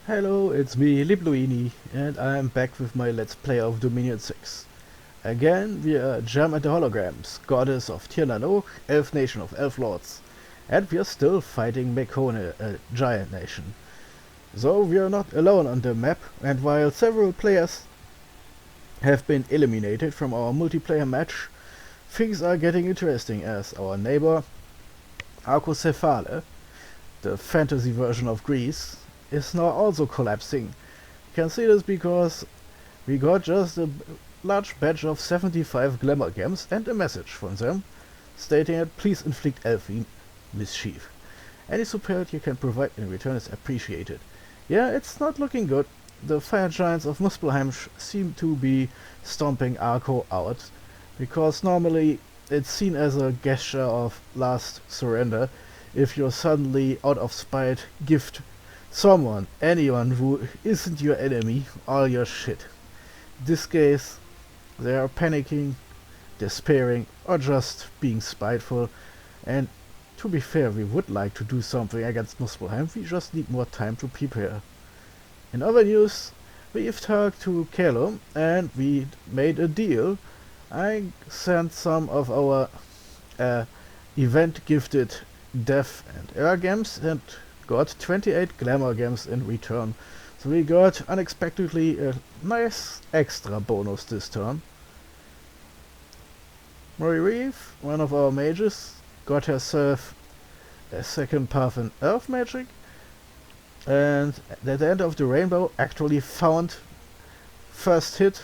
Hello, it's me, Libluini, and I'm back with my Let's Play of Dominion 6. Again, we are Gem and the Holograms, goddess of TNN, elf nation of elf lords, and we are still fighting Mekone, a giant nation. So we are not alone on the map, and while several players have been eliminated from our multiplayer match, things are getting interesting as our neighbor, Arkocephale, the fantasy version of Greece, is now also collapsing. You can see this because we got just a large batch of 75 glamour gems and a message from them stating that please inflict elfie mischief. Any support you can provide in return is appreciated. Yeah, it's not looking good. The fire giants of Muspelheim seem to be stomping Arco out, because normally it's seen as a gesture of last surrender if you're suddenly, out of spite, gift anyone who isn't your enemy, all your shit. In this case, they are panicking, despairing, or just being spiteful, and to be fair, we would like to do something against Muspelheim, we just need more time to prepare. In other news, we've talked to Calum and we made a deal. I sent some of our event gifted death and air gems and got 28 glamour gems in return. So we got unexpectedly a nice extra bonus this turn. Murray Reeve, one of our mages, got herself a second path in earth magic, and at the end of the rainbow actually found first hit,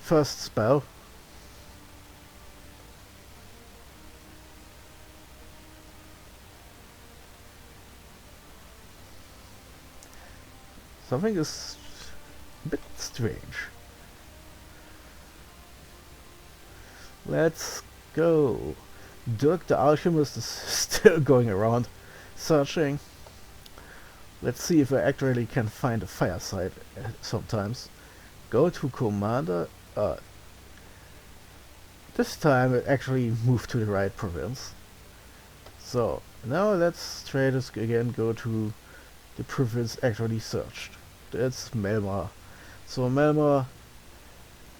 first spell. Something is a bit strange. Let's go. Dirk the Alchemist is still going around searching. Let's see if I actually can find a fireside sometimes. Go to Commander. This time it actually moved to the right province. So now let's try this again. Go to the province actually searched. That's Melmar. So Melmar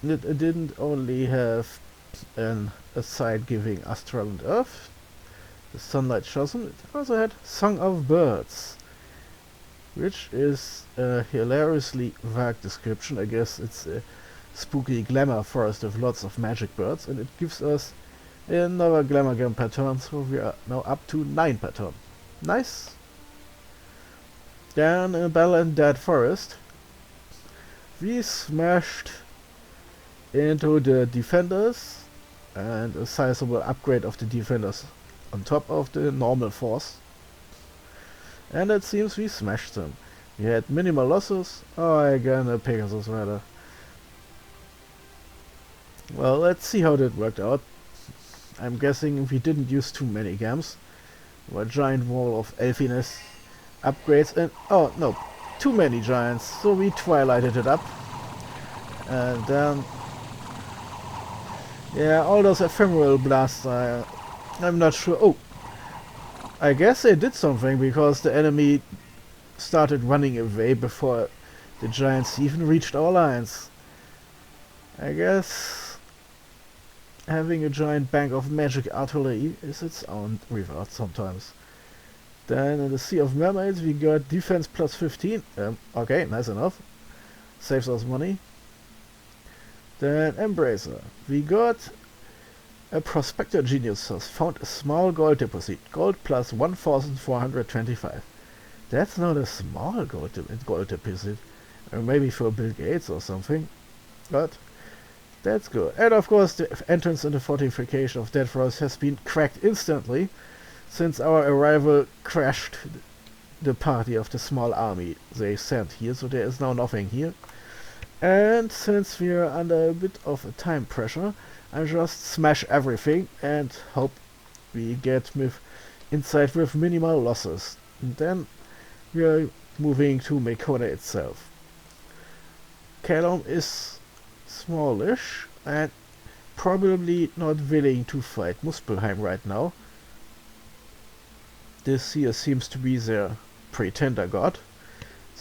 it didn't only have a side giving Astral and Earth, the Sunlight Chosen, it also had Song of Birds, which is a hilariously vague description. I guess it's a spooky glamour forest with lots of magic birds, and it gives us another glamour gem per turn, so we are now up to 9 per turn. Nice! Then in Battle in Dead Forest, we smashed into the defenders, and a sizable upgrade of the defenders on top of the normal force. And it seems we smashed them. We had minimal losses. Oh, again a Pegasus Rider. Well, let's see how that worked out. I'm guessing we didn't use too many gems. A giant wall of elfiness upgrades, and oh no, too many giants, so we twilighted it up. And then yeah, all those ephemeral blasts, I'm not sure. Oh, I guess they did something because the enemy started running away before the giants even reached our lines. I guess having a giant bank of magic artillery is its own reward sometimes. Then in the Sea of Mermaids we got defense plus 15. Okay, nice enough. Saves us money. Then Embracer. We got a Prospector Genius has found a small gold deposit. Gold plus 1425. That's not a small gold deposit. Or maybe for Bill Gates or something. But that's good. And of course the entrance in the fortification of Dead Forest has been cracked instantly, since our arrival crashed the party of the small army they sent here, so there is now nothing here. And since we are under a bit of a time pressure, I just smash everything and hope we get inside with minimal losses. And then we are moving to Mekone itself. Calum is smallish and probably not willing to fight Muspelheim right now. This here seems to be their pretender god.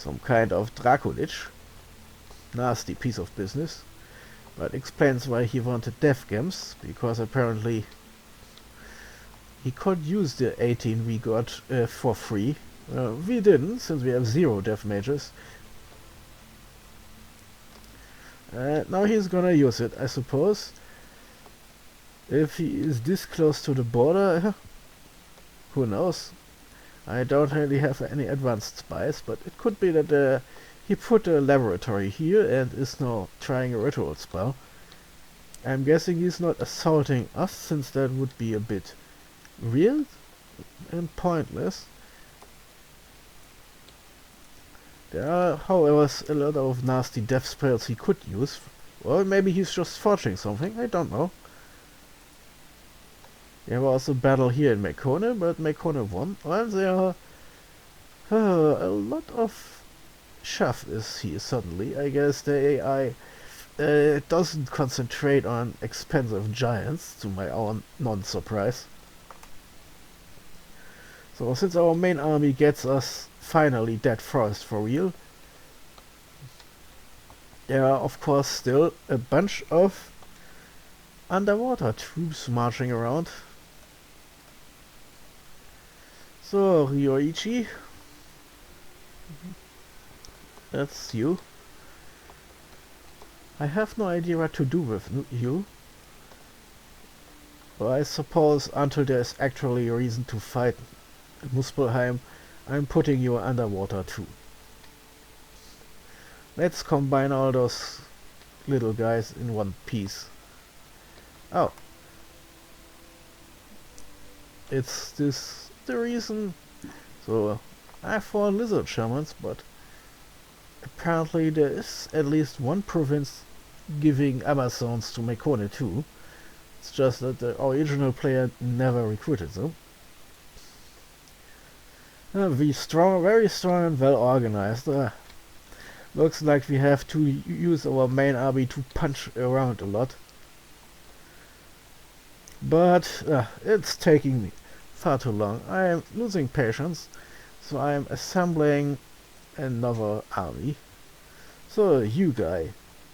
Some kind of Dracolich. Nasty piece of business. But explains why he wanted death gems, because apparently he could use the 18 we got for free. We didn't, since we have 0 death mages. Now he's gonna use it, I suppose. If he is this close to the border, who knows? I don't really have any advanced spies, but it could be that he put a laboratory here and is now trying a ritual spell. I'm guessing he's not assaulting us, since that would be a bit weird and pointless. There are, however, a lot of nasty death spells he could use. Or maybe he's just forging something, I don't know. There was a battle here in Mekone, but Mekone won. And there are a lot of chaff is here suddenly. I guess the AI doesn't concentrate on expensive giants, to my own non-surprise. So since our main army gets us finally that forest for real, there are of course still a bunch of underwater troops marching around. So Ryoichi, that's you. I have no idea what to do with you. But I suppose until there's actually a reason to fight Muspelheim, I'm putting you underwater too. Let's combine all those little guys in one piece. Oh. It's this the reason. So I fought lizard shamans, but apparently there is at least one province giving Amazons to Mekone too. It's just that the original player never recruited them. We strong, very strong and well organized. Looks like we have to use our main army to punch around a lot. But it's taking me far too long. I am losing patience, so I am assembling another army. So you guy,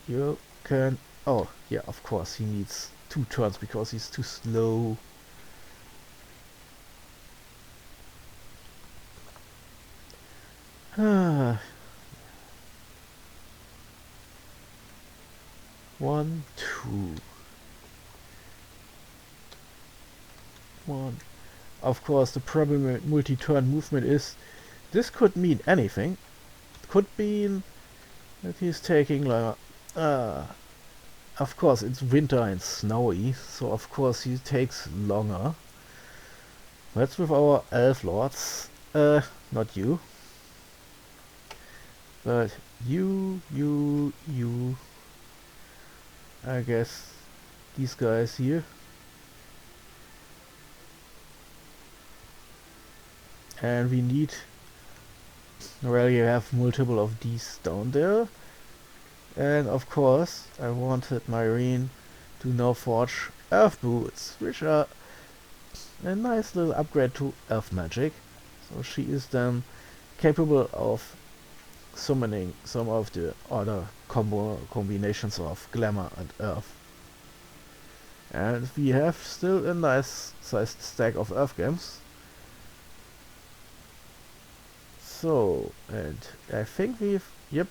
you can... Oh, yeah, of course he needs 2 turns because he's too slow. One, two. One. Of course, the problem with multi-turn movement is this could mean anything. It could mean that he's taking like of course it's winter and snowy, so of course he takes longer. That's with our elf lords. Not you. But you. I guess these guys here. And we need... Well, you have multiple of these down there. And of course, I wanted Myrene to now forge elf boots, which are a nice little upgrade to elf magic. So she is then capable of summoning some of the other combinations of glamour and earth. And we have still a nice sized stack of earth gems. So, and I think we've, yep,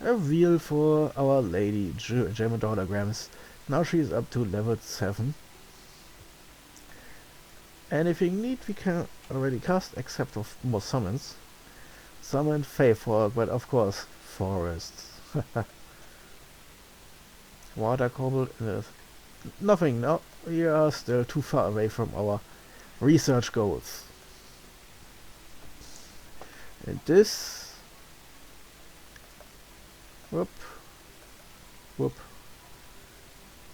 a wheel for our lady gem and holograms. Now she's up to level 7. Anything neat we can already cast except of more summons. Summon Feyfolk, but of course forests. Water cobble, nothing, no, we are still too far away from our research goals. And this, whoop,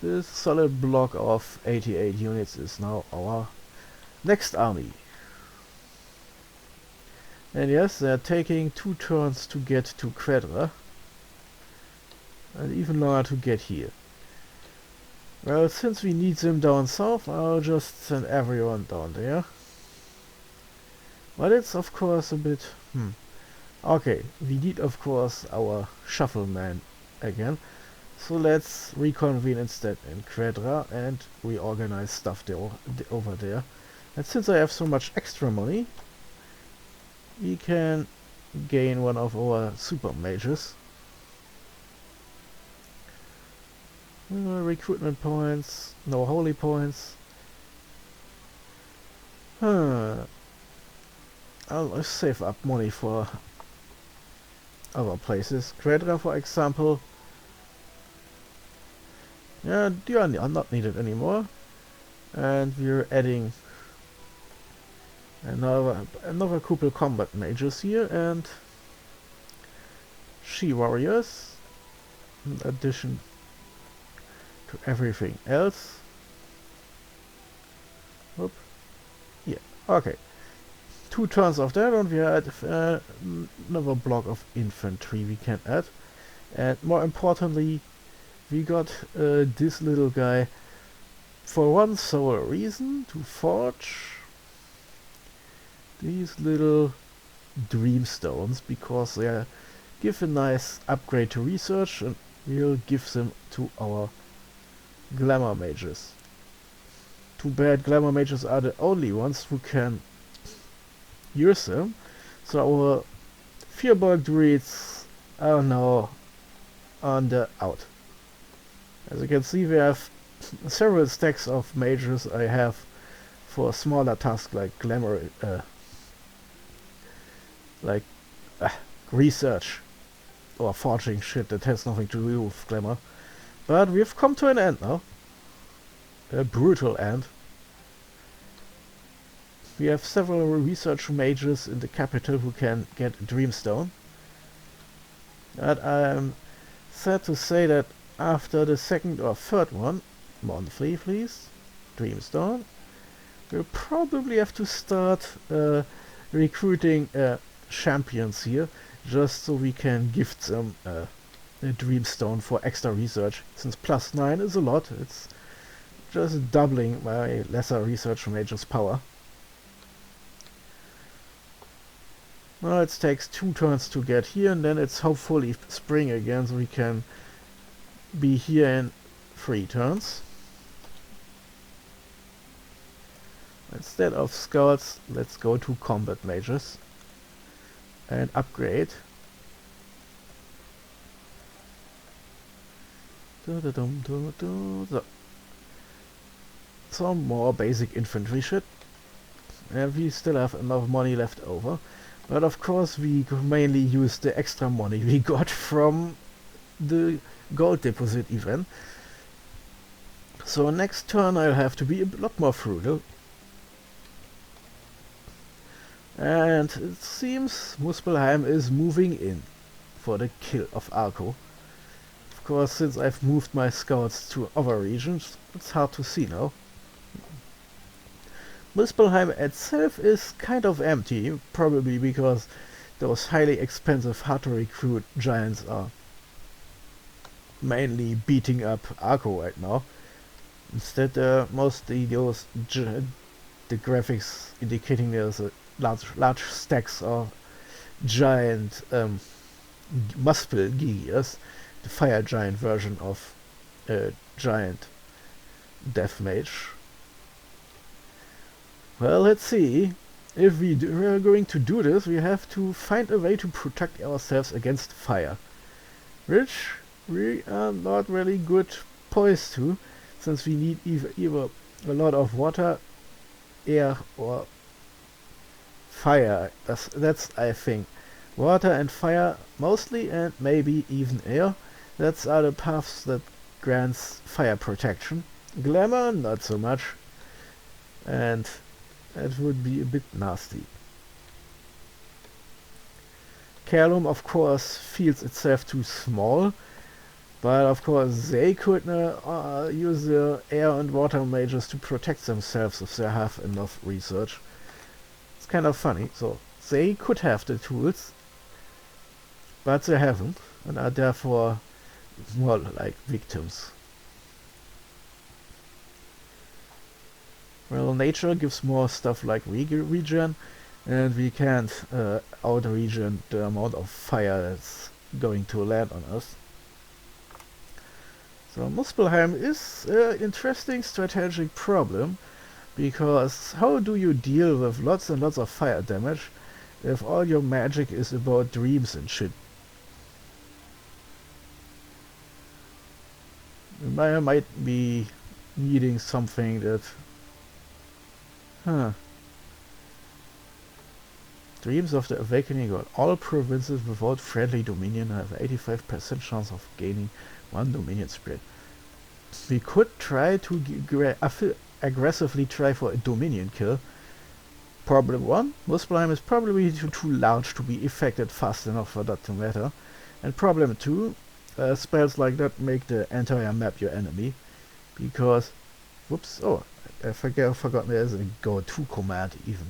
this solid block of 88 units is now our next army. And yes, they're taking 2 turns to get to Quedra, and even longer to get here. Well, since we need them down south, I'll just send everyone down there. But it's of course a bit Okay, we need of course our shuffle man again. So let's reconvene instead in Quadra and reorganize stuff over there. And since I have so much extra money, we can gain one of our super mages. Recruitment points, no holy points. I'll save up money for other places. Quadra, for example. Yeah, you are not needed anymore. And we're adding another couple combat mages here and she warriors in addition to everything else. Whoop. Yeah, okay. 2 turns of that and we add another block of infantry we can add. And more importantly, we got this little guy for one sole reason, to forge these little dreamstones, because they give a nice upgrade to research and we'll give them to our glamour mages. Too bad glamour mages are the only ones who can use them, so our Fearbolg druids are now on the out. As you can see, we have several stacks of mages I have for smaller tasks like glamour, like research or forging shit that has nothing to do with glamour. But we've come to an end now. A brutal end. We have several research mages in the capital who can get Dreamstone. And I'm sad to say that after the second or third one, monthly please, Dreamstone, we'll probably have to start recruiting champions here, just so we can gift them a Dreamstone for extra research, since +9 is a lot. It's just doubling my lesser research mage's power. Well, it takes 2 turns to get here, and then it's hopefully spring again, so we can be here in 3 turns. Instead of scouts, let's go to combat mages and upgrade. So. Some more basic infantry shit. And we still have enough money left over. But of course we mainly use the extra money we got from the gold deposit event. So next turn I'll have to be a lot more frugal. And it seems Muspelheim is moving in for the kill of Arco. Of course, since I've moved my scouts to other regions, it's hard to see now. Muspelheim itself is kind of empty, probably because those highly expensive, hard to recruit giants are mainly beating up Arco right now. Instead, mostly those the graphics indicating there's a large stacks of giant Muspel Gigas, the fire giant version of giant death mage. Well, let's see. If we are going to do this, we have to find a way to protect ourselves against fire, which we are not really good poised to, since we need either a lot of water, air, or fire. That's I think water and fire mostly, and maybe even air. That's are the paths that grants fire protection. Glamour, not so much, and that would be a bit nasty. Calum, of course, feels itself too small, but of course they could use the air and water mages to protect themselves if they have enough research. It's kind of funny. So they could have the tools, but they haven't, and are therefore more like victims. Well, nature gives more stuff like regen, and we can't out-region the amount of fire that's going to land on us. So Muspelheim is an interesting strategic problem, because how do you deal with lots and lots of fire damage if all your magic is about dreams and shit? I might be needing something that... Huh. Dreams of the Awakening God. All provinces without friendly dominion have 85% chance of gaining 1 dominion spread. We could try to aggressively try for a dominion kill. Problem 1, Muspelheim is probably too large to be affected fast enough for that to matter. And problem 2, spells like that make the entire map your enemy. Because, whoops, oh, I forgot there's a go-to command even.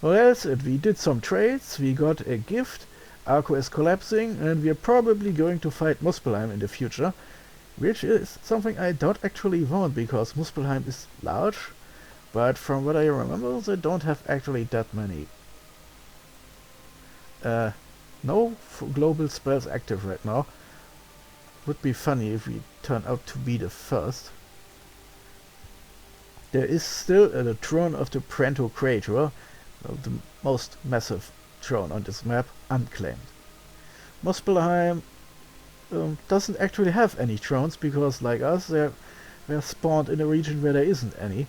Well, that's it. We did some trades, we got a gift, Arco is collapsing, and we're probably going to fight Muspelheim in the future, which is something I don't actually want, because Muspelheim is large, but from what I remember, they don't have actually that many. No global spells active right now. Would be funny if we turn out to be the first. There is still the throne of the Prento Creator, the most massive throne on this map, unclaimed. Muspelheim doesn't actually have any thrones, because like us, they're spawned in a region where there isn't any.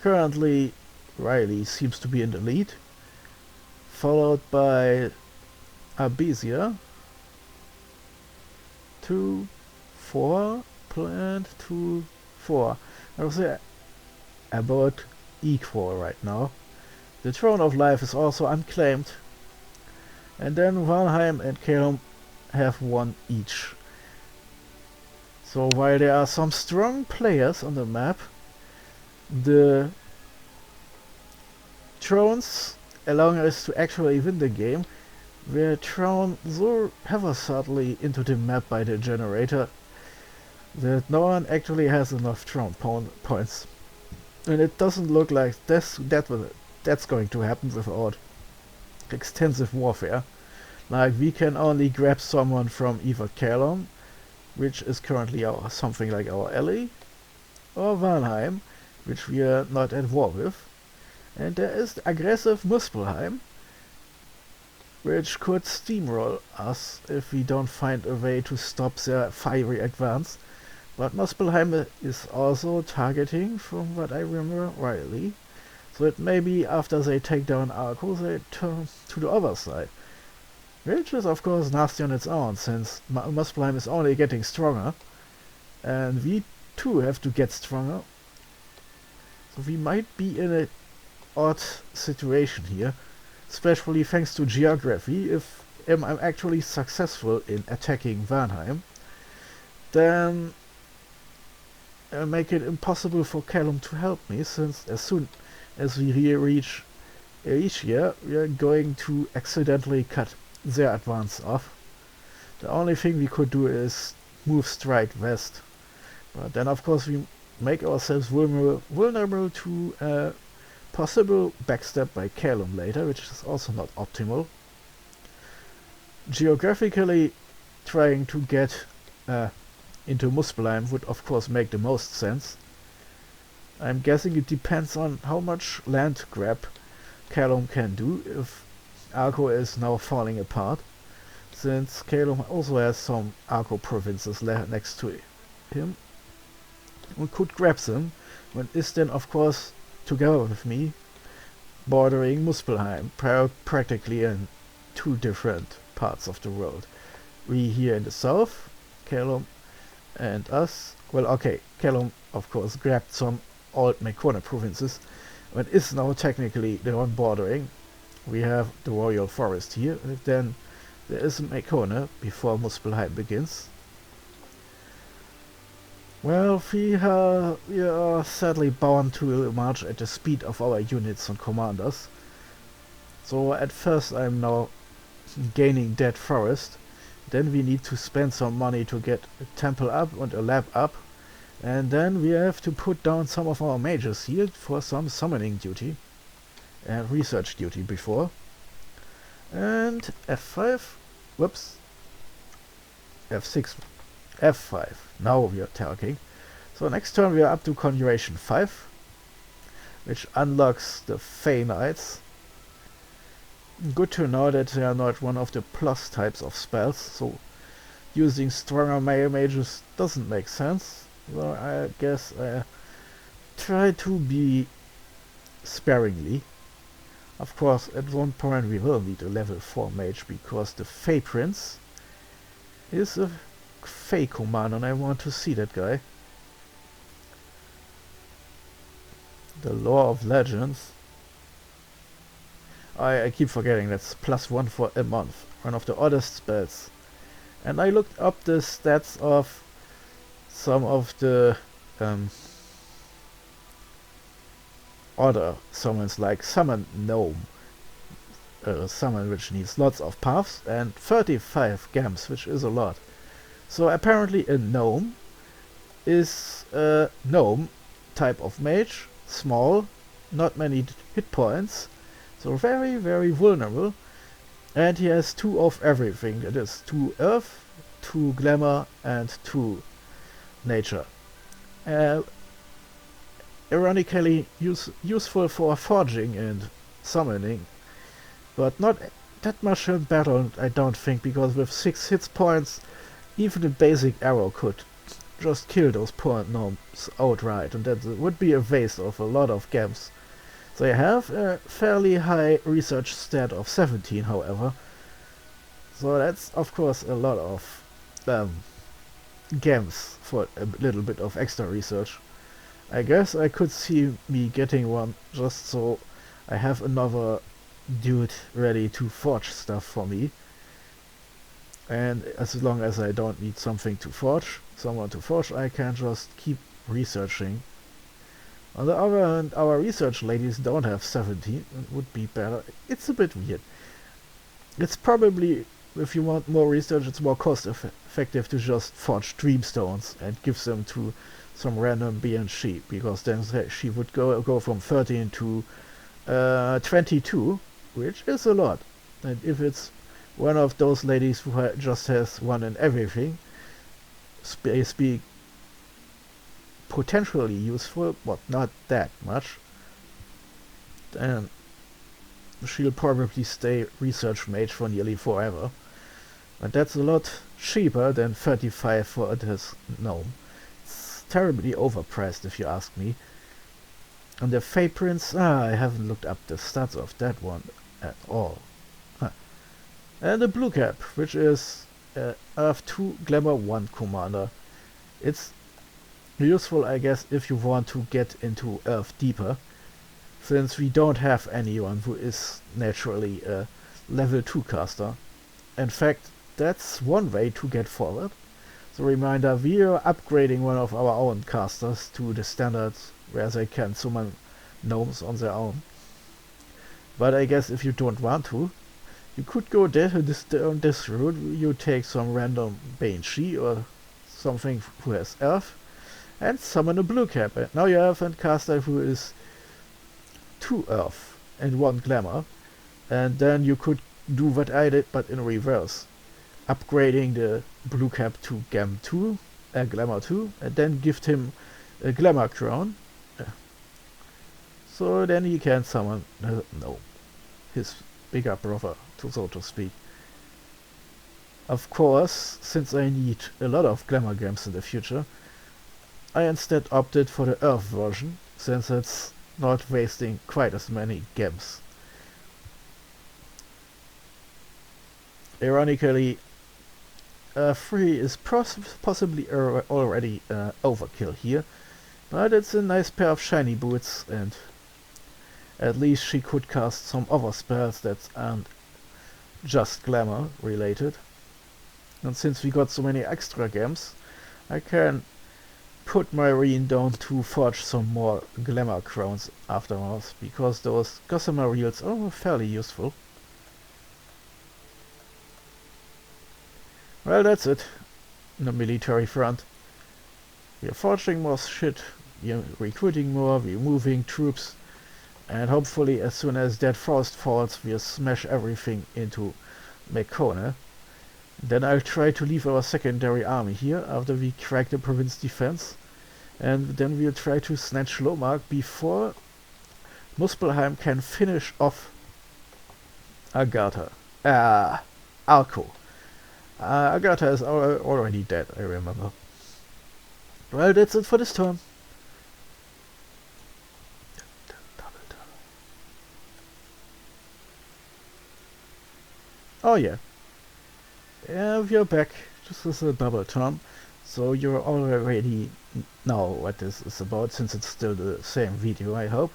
Currently, Riley seems to be in the lead, followed by Abesia. 2, 4, planned 2, 4. I would say about equal right now. The Throne of Life is also unclaimed, and then Valheim and Calum have 1 each. So while there are some strong players on the map, the thrones allowing us to actually win the game were thrown so haphazardly into the map by the generator that no one actually has enough throne points. And it doesn't look like that's going to happen without extensive warfare. Like, we can only grab someone from either Calum, which is currently something like our ally, or Valheim, which we are not at war with. And there is the aggressive Muspelheim, which could steamroll us if we don't find a way to stop their fiery advance. But Muspelheim is also targeting, from what I remember, Riley. So it may be after they take down Arco, they turn to the other side. Which is of course nasty on its own, since Muspelheim is only getting stronger. And we too have to get stronger. So we might be in an odd situation here. Especially thanks to geography. If I'm actually successful in attacking Valheim, then make it impossible for Calum to help me, since as soon as we reach Asia, we are going to accidentally cut their advance off. The only thing we could do is move straight west. But then of course we make ourselves vulnerable to possible backstab by Calum later, which is also not optimal. Geographically, trying to get into Muspelheim would of course make the most sense. I'm guessing it depends on how much land grab Calum can do if Arco is now falling apart, since Calum also has some Arco provinces next to him. We could grab them, and is then of course together with me, bordering Muspelheim, practically in 2 different parts of the world. We here in the south, Calum and us. Well, okay, Calum of course grabbed some old Mekona provinces, and is now technically the one bordering. We have the Royal Forest here, and then there is Mekona before Muspelheim begins. Well, we are sadly bound to march at the speed of our units and commanders. So at first I'm now gaining that forest. Then we need to spend some money to get a temple up and a lab up. And then we have to put down some of our mages here for some summoning duty and research duty before. And F5, whoops, F6, F5, now we are talking. So next turn we are up to Conjuration 5, which unlocks the Fey Knights. Good to know that they are not one of the plus types of spells, so using stronger male mages doesn't make sense. So I guess I try to be sparingly. Of course, at one point we will need a level 4 mage, because the Fey Prince is a Fey commander and I want to see that guy. The Law of Legends. I keep forgetting that's +1 for a month. One of the oddest spells. And I looked up the stats of some of the other summons, like Summon Gnome. A summon which needs lots of paths, and 35 gems, which is a lot. So apparently a gnome is a gnome type of mage, small, not many hit points, so very, very vulnerable, and he has 2 of everything. It is 2 earth, 2 glamour, and 2 nature. Ironically useful for forging and summoning, but not that much in battle, I don't think, because with 6 hit points, even a basic arrow could just kill those poor gnomes outright, and that would be a waste of a lot of gems. They have a fairly high research stat of 17, however, so that's of course a lot of gems for a little bit of extra research. I guess I could see me getting one just so I have another dude ready to forge stuff for me. And as long as I don't need something to forge, someone to forge, I can just keep researching. On the other hand, our research ladies don't have 17, it would be better. It's a bit weird. It's probably, if you want more research, it's more cost effective to just forge dreamstones and give them to some random BNG, because then she would go from 13 to 22, which is a lot. And if it's one of those ladies who just has one in everything, speak potentially useful, but not that much, then she'll probably stay research mage for nearly forever. And that's a lot cheaper than 35 for this gnome. It's terribly overpriced if you ask me. And the Fey Prince, I haven't looked up the stats of that one at all. And the Blue Cap, which is Earth 2 Glamour 1 commander. It's useful, I guess, if you want to get into Earth deeper, since we don't have anyone who is naturally a level 2 caster. In fact, that's one way to get forward. So reminder, we are upgrading one of our own casters to the standards where they can summon gnomes on their own. But I guess if you don't want to, you could go down this route. You take some random Banshee or something who has Earth and summon a Blue Cap. And now you have a caster who is 2 Earth and 1 Glamour. And then you could do what I did, but in reverse. Upgrading the Blue Cap to Glamour 2, and then give him a Glamour Crown. So then he can summon his bigger brother, so to speak. Of course, since I need a lot of Glamour gems in the future, I instead opted for the Earth version, since it's not wasting quite as many gems. Ironically, 3 is possibly already overkill here, but it's a nice pair of shiny boots, and at least she could cast some other spells that aren't just glamour related. And since we got so many extra gems, I can put my Reen down to forge some more glamour crowns afterwards, because those gossamer reels are fairly useful. Well, that's it. On the military front. We're forging more shit, we're recruiting more, we're moving troops, and hopefully as soon as that forest falls, we'll smash everything into Mekone. Then I'll try to leave our secondary army here after we crack the province defense, and then we'll try to snatch Lomark before Muspelheim can finish off Agatha. Arco. Agatha is already dead, I remember. Well, that's it for this turn. Oh yeah. Yeah, we're back. This is a double turn. So you're already know what this is about, since it's still the same video, I hope.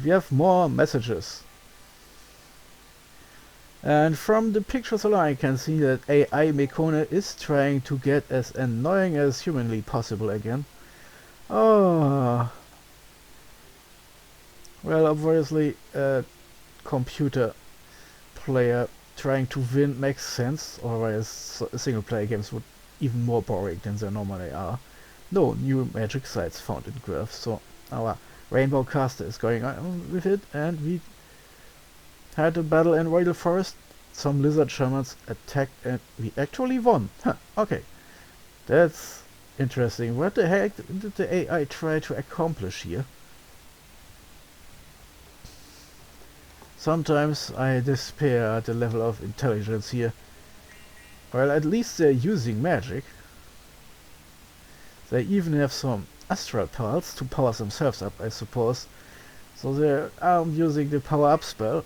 We have more messages. And from the pictures alone I can see that AI Mekone is trying to get as annoying as humanly possible again. Oh. Well, obviously a computer player trying to win makes sense, otherwise single player games would even more boring than they normally are. No new magic sites found in Grove, so our Rainbow Caster is going on with it, and we had a battle in Royal Forest. Some lizard shamans attacked and we actually won. Huh, okay. That's interesting. What the heck did the AI try to accomplish here? Sometimes I despair at the level of intelligence here. Well, at least they're using magic. They even have some astral pulse to power themselves up, I suppose. So they are using the power up spell.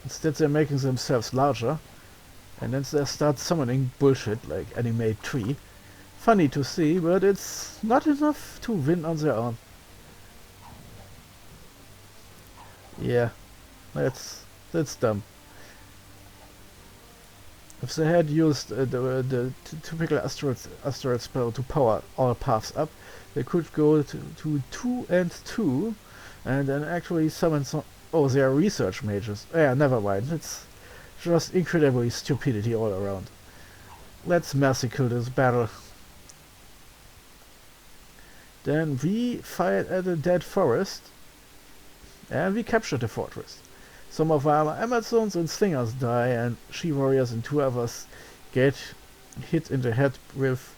Instead they're making themselves larger. And then they start summoning bullshit like Animate Tree. Funny to see, but it's not enough to win on their own. Yeah, that's dumb. If they had used the typical astral spell to power all paths up, they could go to 2 and 2 and then actually summon some... Oh, they are research mages. Yeah, never mind. It's just incredibly stupidity all around. Let's massacre this battle. Then we fight at a dead forest and we capture the fortress. Some of our Amazons and Slingers die, and She-Warriors and 2 others get hit in the head with...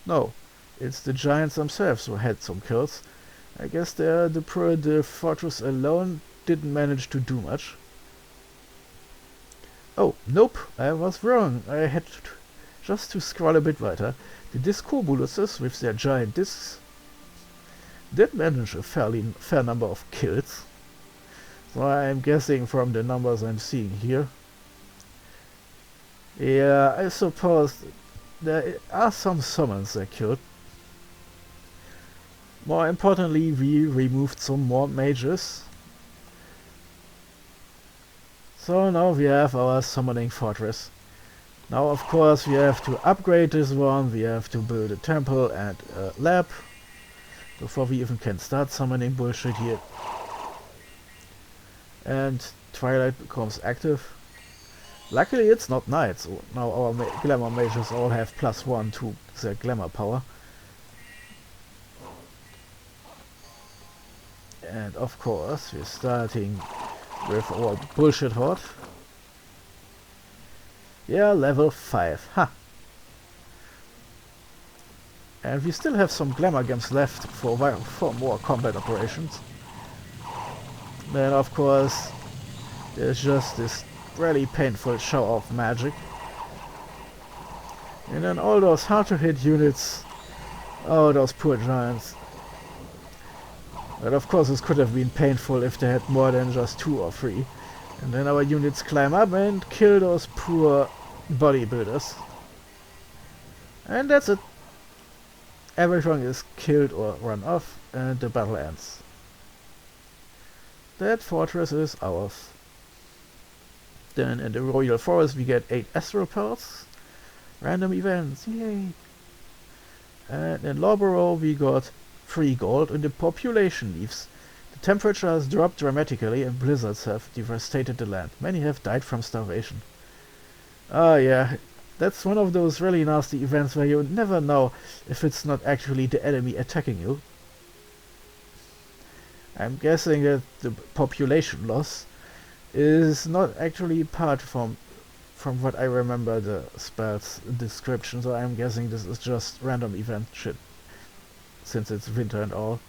no, it's the giants themselves who had some kills. I guess the fortress alone didn't manage to do much. Oh, nope, I was wrong. I had just to scroll a bit weiter. The Discobuluses with their giant discs did manage a fair number of kills. So I'm guessing from the numbers I'm seeing here. Yeah, I suppose there are some summons I killed. More importantly, we removed some more mages. So now we have our summoning fortress. Now of course we have to upgrade this one, we have to build a temple and a lab before we even can start summoning bullshit here. And Twilight becomes active. Luckily it's not night, so now our glamour mages all have +1 to their glamour power. And of course we're starting with our bullshit horde. Yeah, level 5. Ha! And we still have some glamour gems left for more combat operations. Then of course there's just this really painful show of magic. And then all those hard to hit units. Oh, those poor giants. But of course this could have been painful if they had more than just 2 or 3. And then our units climb up and kill those poor bodybuilders. And that's it. Everyone is killed or run off and the battle ends. That fortress is ours. Then in the Royal Forest we get 8 astral pearls. Random events, yay! And in Lawborough we got 3 gold and the population leaves. The temperature has dropped dramatically and blizzards have devastated the land. Many have died from starvation. Ah yeah, That's one of those really nasty events where you never know if it's not actually the enemy attacking you. I'm guessing that the population loss is not actually part from what I remember the spell's description, so I'm guessing this is just random event shit, since it's winter and all.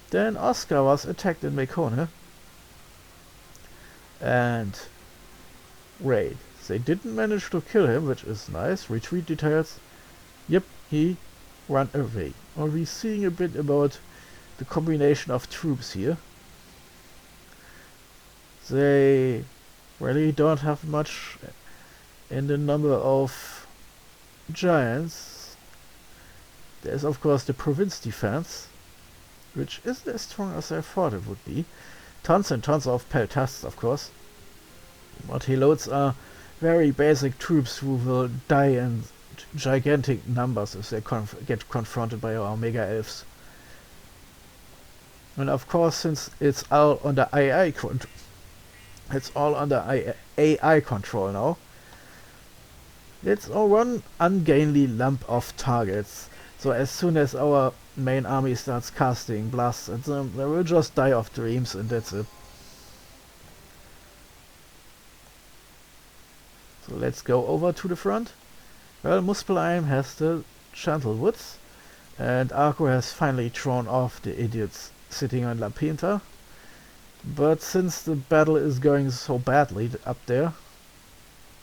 Then Oscar was attacked in Mekone. And wait, they didn't manage to kill him, which is nice. Retreat details. Yep, he ran away. Are we seeing a bit about the combination of troops here? They really don't have much in the number of giants. There's of course the province defense, which isn't as strong as I thought it would be. Tons and tons of peltasts, of course. But helotes are very basic troops who will die in gigantic numbers if they get confronted by our mega elves. And of course, since it's all under AI control now, it's all one ungainly lump of targets. So as soon as our main army starts casting blasts at them, they will just die of dreams, and that's it. So let's go over to the front. Well, Muspelheim has the Gentle Woods, and Arco has finally thrown off the idiots sitting on La Pinta. But since the battle is going so badly up there,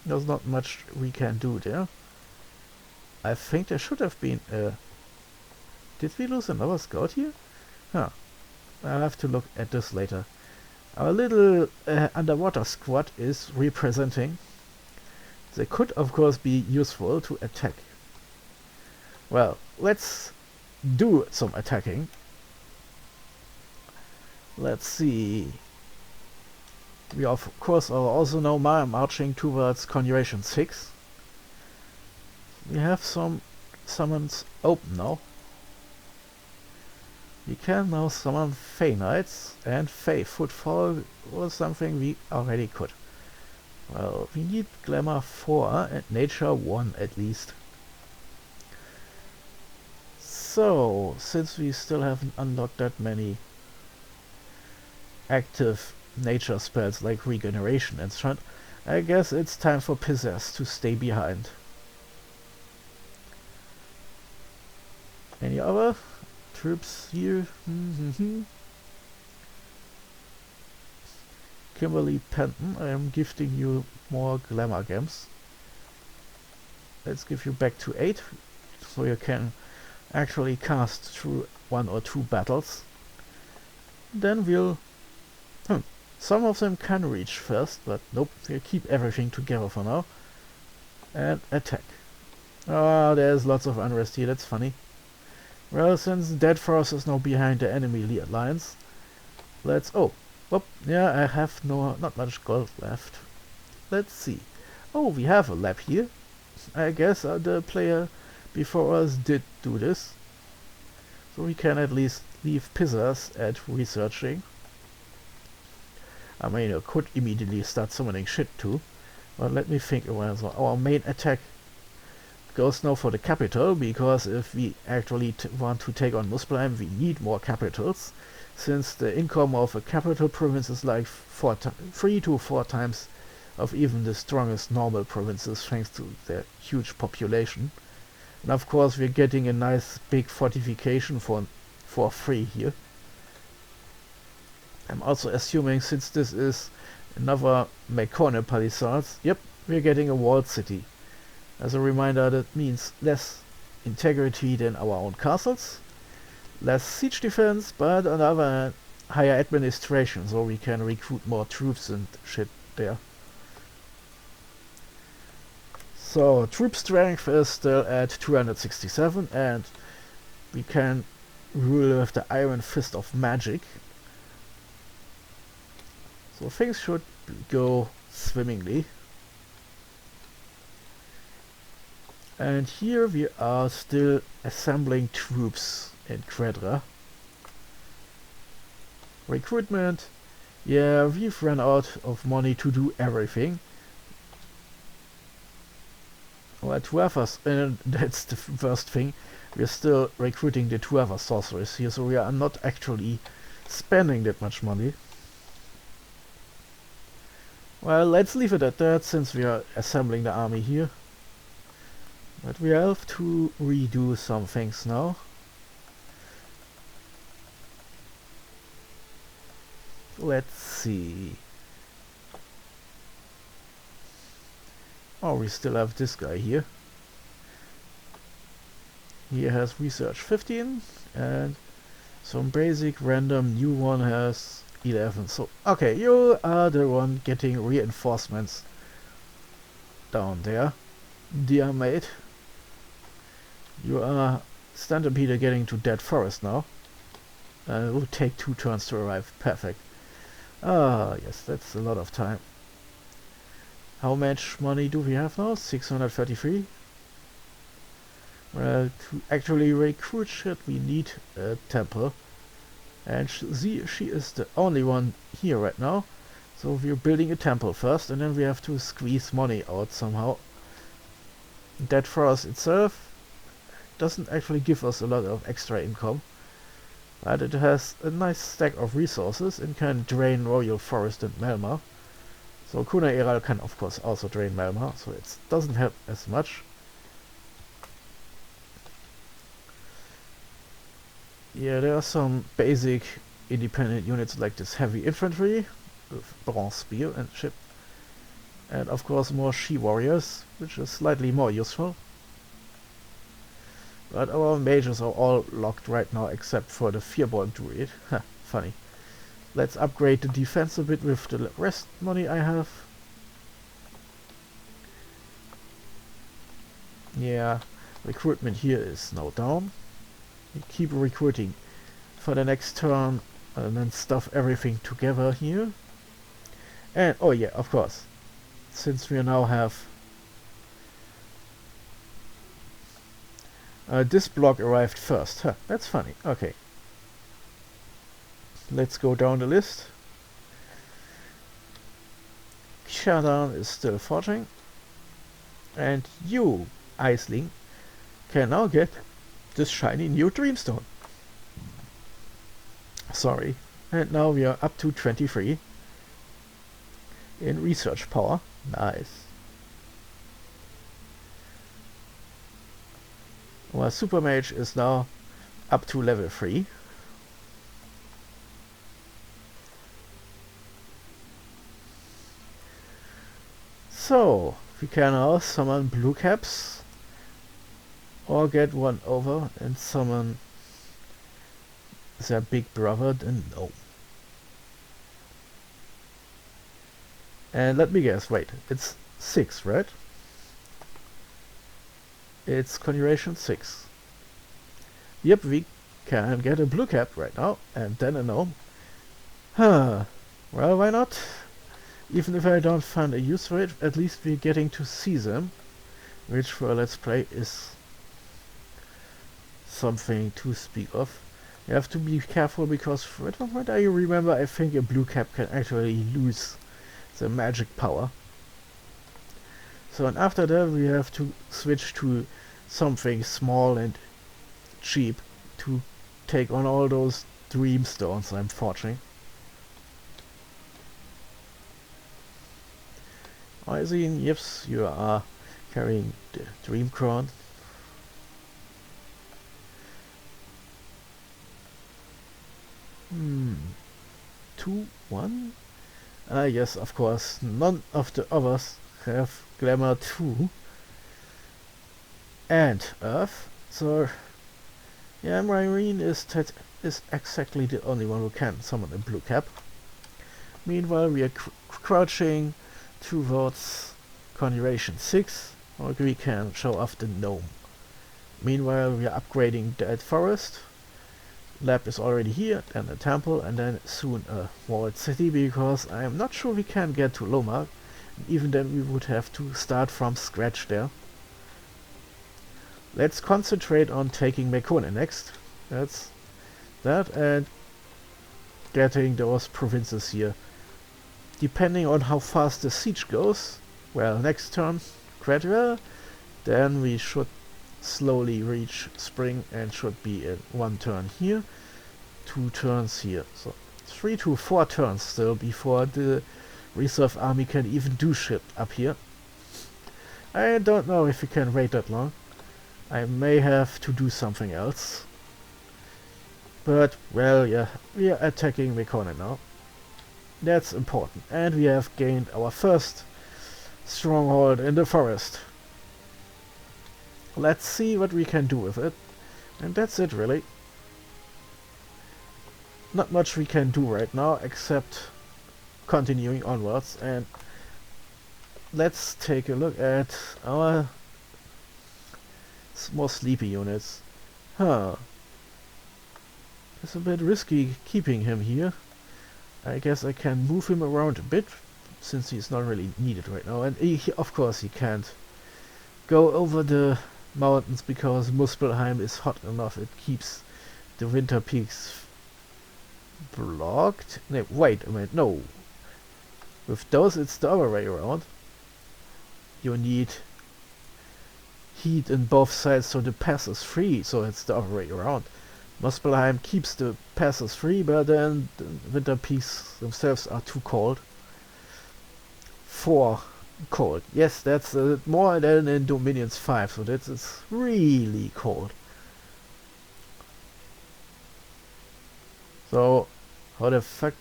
there's not much we can do there. I think there should have been a... Did we lose another scout here? Huh. I'll have to look at this later. Our little underwater squad is representing. They could of course be useful to attack. Well, let's do some attacking. Let's see. We of course are also now marching towards Conjuration 6. We have some summons open now. We can now summon Fey Knights, and Fey Footfall was something we already could. Well, we need Glamour 4 and Nature 1 at least. So, since we still haven't unlocked that many active nature spells like Regeneration and such, I guess it's time for Possess to stay behind. Any other troops here? Kimberly Penton, I am gifting you more glamour gems. Let's give you back to 8, so you can actually cast through 1 or 2 battles. Then we'll... some of them can reach first, but nope, we'll keep everything together for now. And attack. Ah, there's lots of unrest here, that's funny. Well, since Dead Frost is now behind the enemy lines, let's... Oh, whoop, yeah, I have not much gold left. Let's see. Oh, we have a lab here. I guess the player before us did do this. So we can at least leave Pizzas at researching. I mean, you could immediately start summoning shit too. But let me think around. So our main attack goes now for the capital, because if we actually want to take on Muspelheim, we need more capitals, since the income of a capital province is like 3 to 4 times of even the strongest normal provinces, thanks to their huge population. And of course we're getting a nice big fortification for free here. I'm also assuming, since this is another Mekone Palisades, yep, we're getting a walled city. As a reminder, that means less integrity than our own castles, less siege defense, but on the other hand, higher administration, so we can recruit more troops and shit there. So, troop strength is still at 267, and we can rule with the Iron Fist of Magic. So things should go swimmingly. And here we are still assembling troops in Credra. Recruitment. Yeah, we've run out of money to do everything. Well, two others, that's the first thing. We're still recruiting the two other sorcerers here, so we are not actually spending that much money. Well, let's leave it at that, since we are assembling the army here. But we have to redo some things now. Let's see. Oh, we still have this guy here. He has research 15 and some basic random new one has 11. So, okay, you are the one getting reinforcements down there, dear mate. You are Stampede getting to Dead Forest now. It will take 2 turns to arrive. Perfect. Ah, yes, that's a lot of time. How much money do we have now? 633. Well, to actually recruit shit, we need a temple. And she is the only one here right now. So we're building a temple first, and then we have to squeeze money out somehow. That Forest itself doesn't actually give us a lot of extra income. But it has a nice stack of resources and can drain Royal Forest and Melma. So Kuna Eral can of course also drain Melma, so it doesn't help as much. Yeah, there are some basic independent units like this heavy infantry with bronze spear and ship. And of course more she-warriors, which is slightly more useful. But our mages are all locked right now except for the Fearborn Druid. Ha, funny. Let's upgrade the defense a bit with the rest money I have. Yeah, recruitment here is now down. We keep recruiting for the next turn and then stuff everything together here. And, oh yeah, of course, since we now have this block arrived first. Huh, that's funny. Okay. Let's go down the list. Kshadan is still forging. And you, Iceling, can now get this shiny new Dreamstone. Sorry. And now we are up to 23 in research power. Nice. Our Super Mage is now up to level 3. So, we can now summon blue caps or get one over and summon their big brother, the gnome. And let me guess, wait, it's 6, right? It's Conjuration 6. Yep, we can get a blue cap right now, and then a gnome. Huh, well, why not? Even if I don't find a use for it, at least we're getting to see them, which for a Let's Play is something to speak of. You have to be careful because from what I remember, I think a blue cap can actually lose the magic power. So and after that we have to switch to something small and cheap to take on all those Dreamstones I'm forging. Izine, yes, you are carrying the Dream Crown. Hmm. 2, 1? Yes, of course. None of the others have Glamour 2 and Earth. So, yeah, Marine is exactly the only one who can summon a blue cap. Meanwhile, we are crouching towards Conjuration 6, or we can show off the gnome. Meanwhile, we are upgrading Dead Forest. Lab is already here, then a temple, and then soon a walled city, because I am not sure we can get to Loma. Even then we would have to start from scratch there. Let's concentrate on taking Mekone next. That's that, and getting those provinces here. Depending on how fast the siege goes, well, next turn, quite well, Then we should slowly reach spring and should be in 1 turn here, 2 turns here. So 3 to 4 turns still before the reserve army can even do shit up here. I don't know if we can wait that long. I may have to do something else. But, well, yeah, we are attacking Mekone now. That's important. And we have gained our first stronghold in the forest. Let's see what we can do with it. And that's it, really. Not much we can do right now, except continuing onwards. And let's take a look at our more sleepy units. Huh. It's a bit risky keeping him here. I guess I can move him around a bit, since he's not really needed right now. And of course he can't go over the mountains because Muspelheim is hot enough. It keeps the winter peaks blocked. No, wait a minute, no. With those it's the other way around. You need heat on both sides so the pass is free, so it's the other way around. Muspelheim keeps the passes free, but then the winter peaks themselves are too cold. 4 cold. Yes, that's more than in Dominions 5, so it's really cold. So, how the fuck...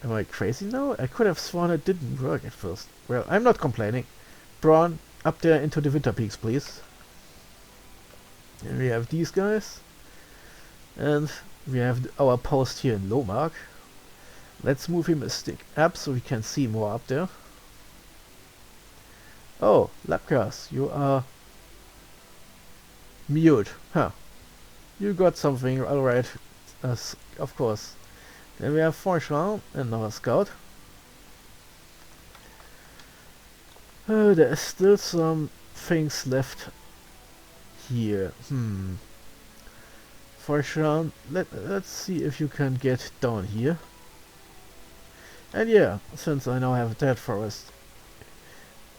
Am I crazy now? I could have sworn it didn't work at first. Well, I'm not complaining. Braun, up there into the winter peaks, please. And we have these guys. And we have our post here in Lomark. Let's move him a stick up so we can see more up there. Oh, Lapkas, you are mute. Huh. You got something, alright. Of course. Then we have Forchan, another scout. There is still some things left here. Forchan, let's see if you can get down here. And yeah, since I now have that forest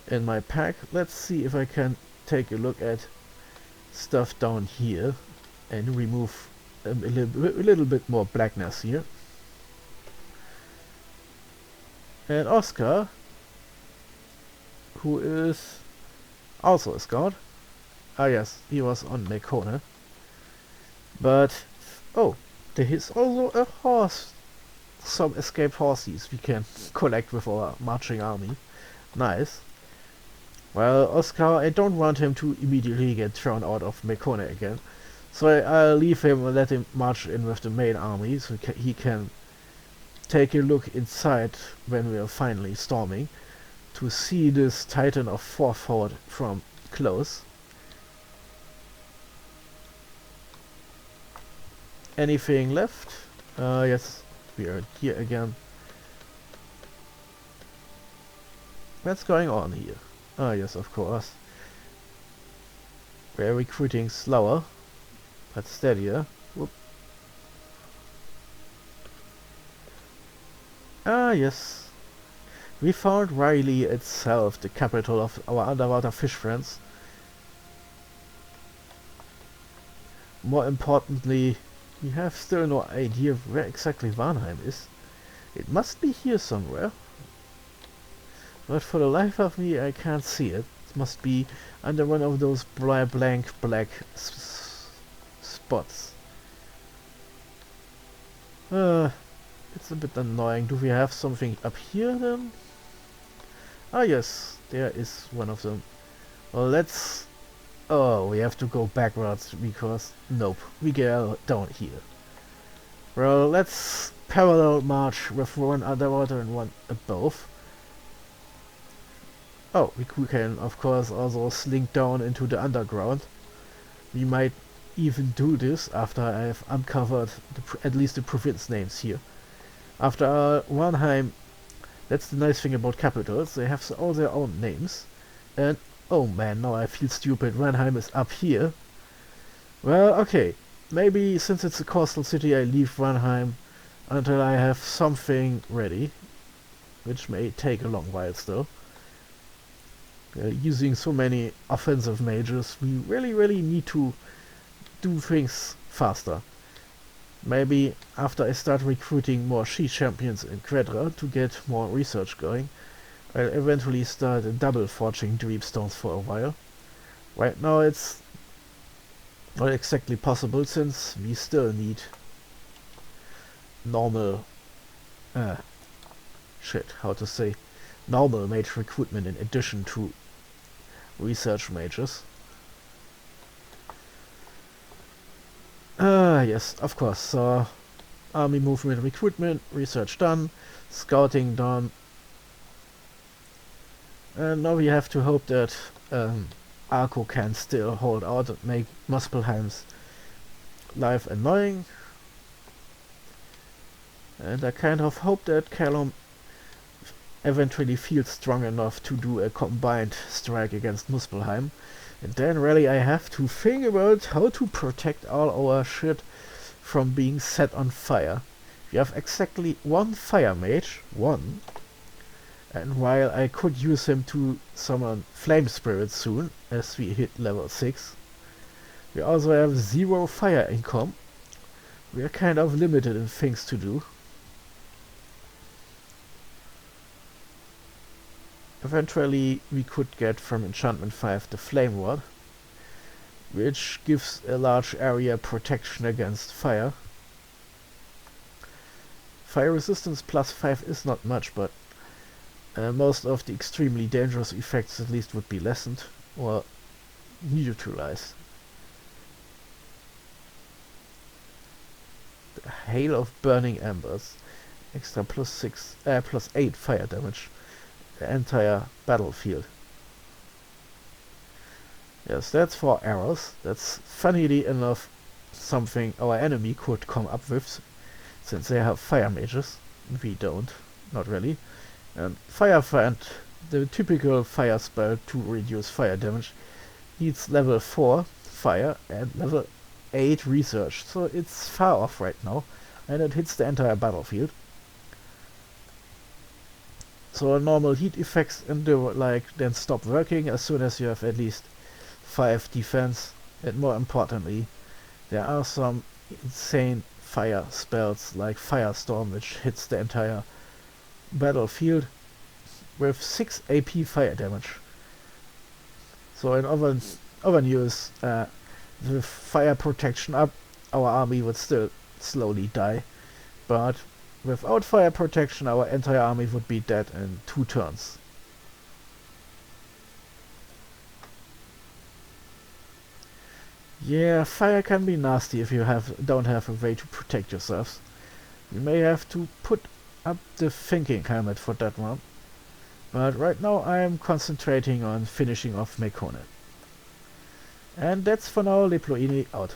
in my pack, let's see if I can take a look at stuff down here and remove a little bit more blackness here. And Oscar, who is also a scout. Ah yes, he was on Mekone. But, oh, there is also a horse. Some escaped horses we can collect with our marching army. Nice. Well, Oscar, I don't want him to immediately get thrown out of Mekone again. So I'll leave him and let him march in with the main army, so he can take a look inside when we are finally storming, to see this Titan of Forford from close. Anything left? Yes, we are here again. What's going on here? Ah, yes, of course. We're recruiting slower, but steadier. Whoop. Ah, yes. We found Riley itself, the capital of our underwater fish friends. More importantly, we have still no idea where exactly Varnheim is. It must be here somewhere. But for the life of me, I can't see it. It must be under one of those blank black spots. It's a bit annoying. Do we have something up here then? Ah yes, there is one of them. Well, let's... Oh, we have to go backwards because... Nope, we get down here. Well, let's parallel march with one underwater and one above. Oh, we can of course also slink down into the underground. We might even do this after I have uncovered at least the province names here. After Warnheim, that's the nice thing about capitals, they have all their own names. And oh man, now I feel stupid, Warnheim is up here. Well, okay, maybe since it's a coastal city I leave Warnheim until I have something ready, which may take a long while still. Using so many offensive mages, we really need to do things faster. Maybe after I start recruiting more she champions in Quadra to get more research going, I'll eventually start double forging dreamstones for a while. Right now it's not exactly possible since we still need normal normal mage recruitment in addition to research mages. Yes, of course. So army movement recruitment, research done, scouting done. And now we have to hope that Arco can still hold out and make Muspelheim's life annoying. And I kind of hope that Callum eventually feels strong enough to do a combined strike against Muspelheim. And then really I have to think about how to protect all our shit from being set on fire. We have exactly one fire mage, one. And while I could use him to summon flame spirits soon, as we hit level 6, we also have 0 fire income. We are kind of limited in things to do. Eventually we could get from enchantment 5 the flame ward, which gives a large area protection against fire. Fire resistance plus 5 is not much, but most of the extremely dangerous effects at least would be lessened or neutralized. The hail of burning embers, extra plus 8 fire damage. The entire battlefield. Yes, that's 4 arrows. That's funnily enough something our enemy could come up with, since they have fire mages. We don't, not really. And Fire Friend, the typical fire spell to reduce fire damage, needs level 4 fire and level 8 research, so it's far off right now, and it hits the entire battlefield. So normal heat effects then stop working as soon as you have at least 5 defense, and more importantly, there are some insane fire spells like Firestorm, which hits the entire battlefield with 6 AP fire damage. So in other news, with fire protection up, our army would still slowly die, but without fire protection our entire army would be dead in 2 turns. Yeah, fire can be nasty if you don't have a way to protect yourselves. You may have to put up the thinking helmet for that one. But right now I am concentrating on finishing off Mekonet. And that's for now, Leploini out.